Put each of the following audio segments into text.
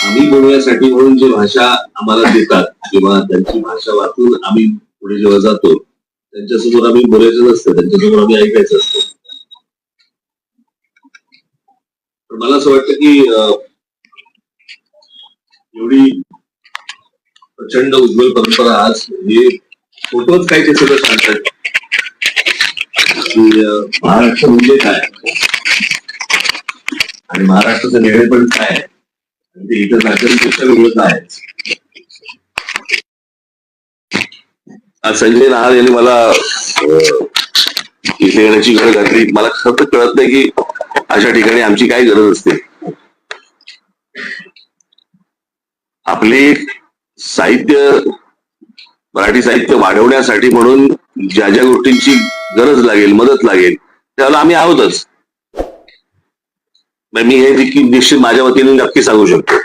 आम्ही बोलण्यासाठी म्हणून जी भाषा आम्हाला देतात किंवा त्यांची भाषा वाचून आम्ही पुढे जेव्हा जातो त्यांच्यासमोर आम्ही बोलायचं नसतं, त्यांच्यासमोर आम्ही ऐकायचं असतं. पण मला असं वाटतं की एवढी प्रचंड उज्ज्वल परंपरा आज हे फोटोच काय ते सगळं सांगतात की महाराष्ट्र म्हणजे काय आणि महाराष्ट्राचं निर्णय पण काय आहे आणि ते इतर राज्यांपेक्षा वेगळं काय आहे. आज संजय नाहर यांनी मला इथे येण्याची गरज घातली. मला खरं कळत नाही की अशा ठिकाणी आमची काय गरज असते. आपले साहित्य, मराठी साहित्य वाढवण्यासाठी म्हणून ज्या ज्या गोष्टींची गरज लागेल, मदत लागेल, त्याला आम्ही आहोतच. मी हे निश्चित माझ्या वतीने नक्की सांगू शकतो.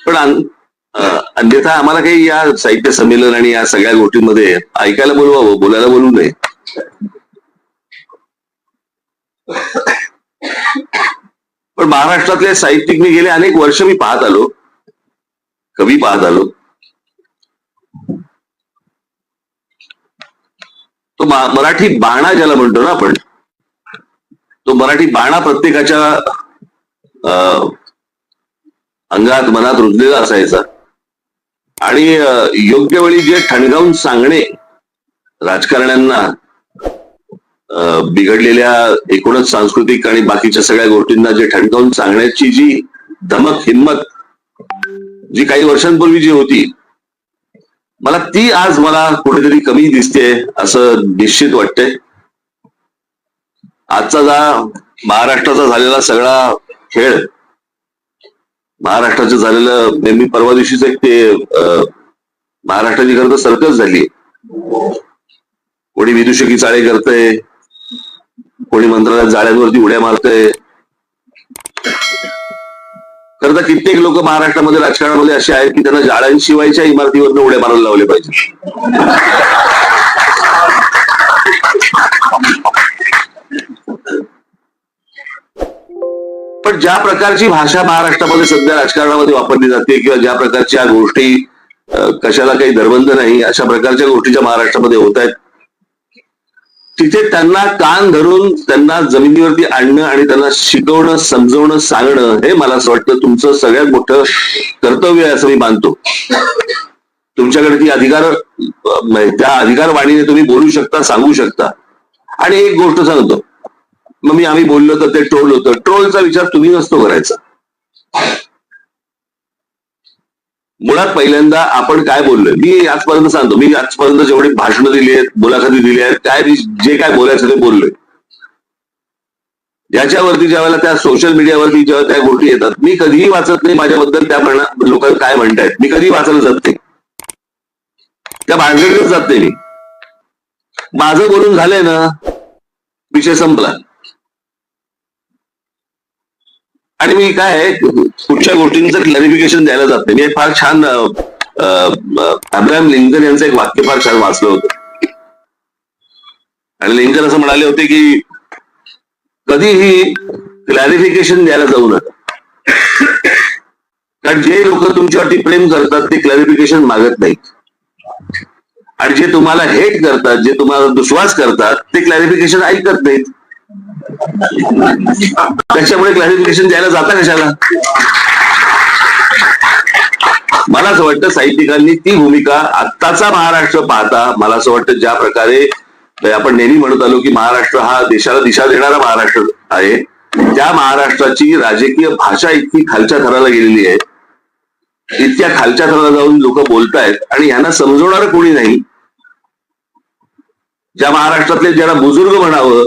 पण अन्यथा आम्हाला काही या साहित्य संमेलन आणि या सगळ्या गोष्टींमध्ये ऐकायला बोलवावं, बोलायला बोलू नये. पण महाराष्ट्रातले साहित्यिक मी गेले अनेक वर्ष मी पाहत आलो, कवी पाहत आलो. तो मराठी बाणा ज्याला म्हणतो ना आपण, तो मराठी बाणा प्रत्येकाच्या अंगात मनात रुजलेला असायचा आणि योग्य वेळी जे ठणकावून सांगणे राजकारण्यांना, बिघडलेल्या एकूणच सांस्कृतिक आणि बाकीच्या सगळ्या गोष्टींना जे ठणकावून सांगण्याची जी धमक, हिंमत जी काही वर्षांपूर्वी जी होती, मला ती आज मला कुठेतरी कमी दिसते असं निश्चित वाटतंय. आजचा महाराष्ट्राचा झालेला सगळा खेळ, महाराष्ट्राचं झालेलं, मी परवा दिवशीच एक ते महाराष्ट्राची खरं तर सर्कस झाली. कोणी विदूषकी चाळे करतंय, कोणी मंत्रालयात जाळ्यांवरती उड्या मारतंय. खरं तर कित्येक लोक महाराष्ट्रामध्ये राजकारणामध्ये असे आहेत की त्यांना जाळ्यांशिवायच्या इमारतीवरनं उड्या मारायला लावले पाहिजे. पण ज्या प्रकारची भाषा महाराष्ट्रामध्ये सध्या राजकारणामध्ये वापरली जाते किंवा ज्या प्रकारच्या गोष्टी कशाला काही दरबंद नाही अशा प्रकारच्या गोष्टी ज्या महाराष्ट्रामध्ये होत आहेत, तिथे त्यांना कान धरून त्यांना जमिनीवरती आणणं आणि त्यांना शिकवणं, समजवणं, सांगणं हे मला असं वाटतं तुमचं सगळ्यात मोठं कर्तव्य आहे असं मी मानतो. तुमच्याकडे ती त्या अधिकारवाणीने तुम्ही बोलू शकता, सांगू शकता. आणि एक गोष्ट सांगतो, मग आम्ही बोललो तर ते ट्रोल होतं. ट्रोलचा विचार तुम्ही नसतो करायचा. मुळात पहिल्यांदा आपण काय बोललोय, मी आजपर्यंत सांगतो, मी आजपर्यंत जेवढी भाषणं दिली आहेत, मुलाखती दिली आहेत, काय जे काय बोलायचं ते बोललोय. याच्यावरती ज्या वेळेला त्या सोशल मीडियावरती जेव्हा त्या गोष्टी येतात, मी कधीही वाचत नाही माझ्याबद्दल त्या लोक काय म्हणतायत, मी कधीही वाचायला जात नाही, त्या भानगडीतच जात नाही. मी माझं बोलून झालंय ना, विषय संपला. आणि मी काय कुठच्या गोष्टींचं क्लॅरिफिकेशन द्यायला जात नाही. मी फार छान अब्राहम लिंकन यांचं एक वाक्य फार छान वाचलं होतं आणि लिंकन असं म्हणाले होते की कधीही क्लॅरिफिकेशन द्यायला जाऊ नका, कारण जे लोक तुमच्यावरती प्रेम करतात ते क्लॅरिफिकेशन मागत नाहीत आणि जे तुम्हाला हेट करतात, जे तुम्हाला दुश्वास करतात ते क्लॅरिफिकेशन ऐकत नाहीत. त्याच्यामुळे क्लॅरिफिकेशन द्यायला जाता कशाला. मला असं वाटतं साहित्यिकांनी ती भूमिका आत्ताचा महाराष्ट्र पाहता, मला असं वाटतं ज्या प्रकारे आपण नेहमी म्हणत आलो की महाराष्ट्र हा देशाला दिशा देणारा महाराष्ट्र आहे, त्या महाराष्ट्राची राजकीय भाषा इतकी खालच्या थराला गेलेली आहे, इतक्या खालच्या थराला जाऊन लोक बोलतायत आणि यांना समजवणारं कोणी नाही. ज्या महाराष्ट्रातले ज्याला बुजुर्ग म्हणावं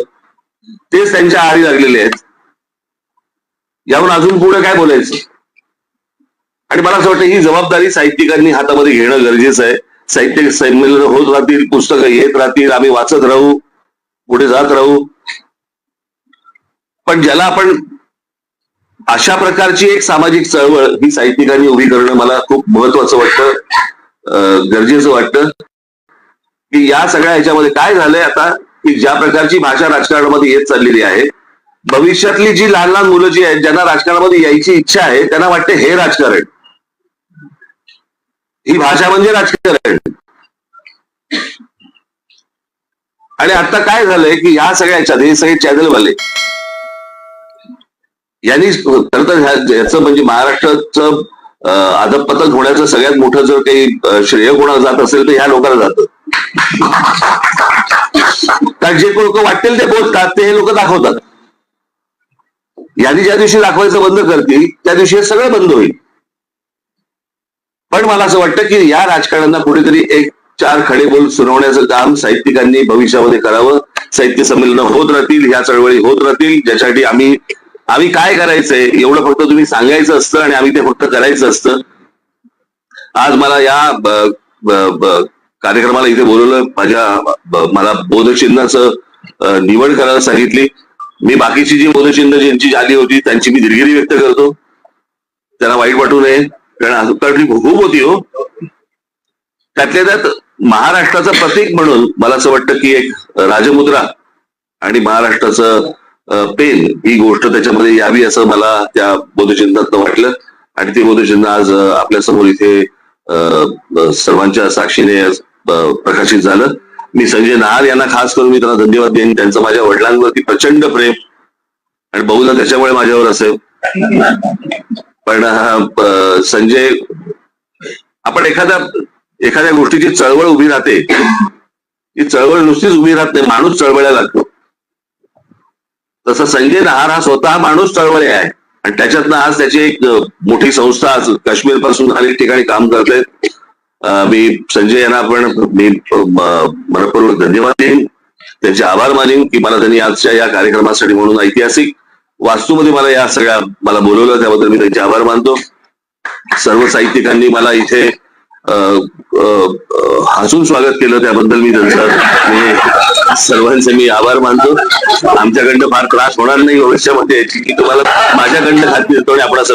तेच त्यांच्या आहारी लागलेले आहेत. याहून अजून पुढे काय बोलायचं. आणि मला असं वाटतं ही जबाबदारी साहित्यिकांनी हातामध्ये घेणं गरजेचं आहे. साहित्य संमेलन होत राहतील, पुस्तकं येत राहतील, आम्ही वाचत राहू, पुढे जात राहू. पण ज्याला आपण अशा प्रकारची एक सामाजिक चळवळ ही साहित्यिकांनी उभी करणं मला खूप महत्वाचं वाटतं, गरजेचं वाटतं. की या सगळ्या ह्याच्यामध्ये काय झालंय आता की ज्या प्रकारची भाषा राजकारणामध्ये येत चाललेली आहे, भविष्यातली जी लहान लहान मुलं जी आहेत ज्यांना राजकारणामध्ये यायची इच्छा आहे त्यांना वाटते हे राजकारण, ही भाषा म्हणजे राजकारण. आणि आता काय झालंय की ह्या सगळ्याच्यात हे सगळे चॅनलवाले यांनी खरं तर याचं म्हणजे महाराष्ट्राचं अधपतन होण्याचं सगळ्यात मोठं जर काही श्रेय कोणाला जात असेल तर ह्या लोकांना जातं. कारण जे लोक वाटेल ते बोलतात ते हे लोक दाखवतात. यांनी ज्या दिवशी दाखवायचं बंद करतील त्या दिवशी हे सगळं बंद होईल. पण मला असं वाटतं की या राजकारण्यांना कुठेतरी एक 4 खडेबोल सुनावण्याचं काम साहित्यिकांनी भविष्यामध्ये करावं. साहित्य संमेलन होत राहतील, ह्या चळवळी होत राहतील, ज्याच्यासाठी आम्ही काय करायचंय एवढं फक्त तुम्ही सांगायचं असतं आणि आम्ही ते फक्त करायचं असतं. आज मला या कार्यक्रमाला इथे बोलवलं, मला बोधचिन्हाचं निवड करायला सांगितली. मी बाकीची जी बोधचिन्ह ज्यांची झाली होती त्यांची मी दिलगिरी व्यक्त करतो, त्यांना वाईट वाटू नये, कारण खूप होती हो. त्यातल्या त्यात महाराष्ट्राचं प्रतीक म्हणून मला असं वाटतं की एक राजमुद्रा आणि महाराष्ट्राचं पेन ही गोष्ट त्याच्यामध्ये यावी असं मला त्या बोधचिन्हात वाटलं. आणि ते बोधचिन्ह आज आपल्या समोर इथे सर्वांच्या साक्षीने प्रकाशित झालं. मी संजय नहार यांना खास करून मी त्यांना धन्यवाद देईन. त्यांचं माझ्या वडिलांवरती प्रचंड प्रेम आणि बहुधा त्याच्यामुळे माझ्यावर असेल. पण संजय, आपण एखाद्या गोष्टीची चळवळ उभी राहते, ती चळवळ नुसतीच उभी राहत नाही, माणूस चळवळायला लागतो. तसं संजय नहार हा स्वतः माणूस चळवळे आहे आणि त्याच्यातनं आज त्याची एक मोठी संस्था आज काश्मीर पासून अनेक ठिकाणी काम करते. मी संजय यांना पण मी मनपूर्वक धन्यवाद देईन, त्यांचे आभार मानेन की मला त्यांनी आजच्या या कार्यक्रमासाठी म्हणून ऐतिहासिक वास्तूमध्ये मला बोलवलं, त्याबद्दल मी त्यांचे आभार मानतो. सर्व साहित्यिकांनी मला इथे हसून स्वागत केलं, त्याबद्दल मी सर्वांचे मी आभार मानतो. आमच्याकडनं फार त्रास होणार नाही भविष्यामध्ये की तुम्हाला माझ्याकडनं खात्री देतो आणि आपण असं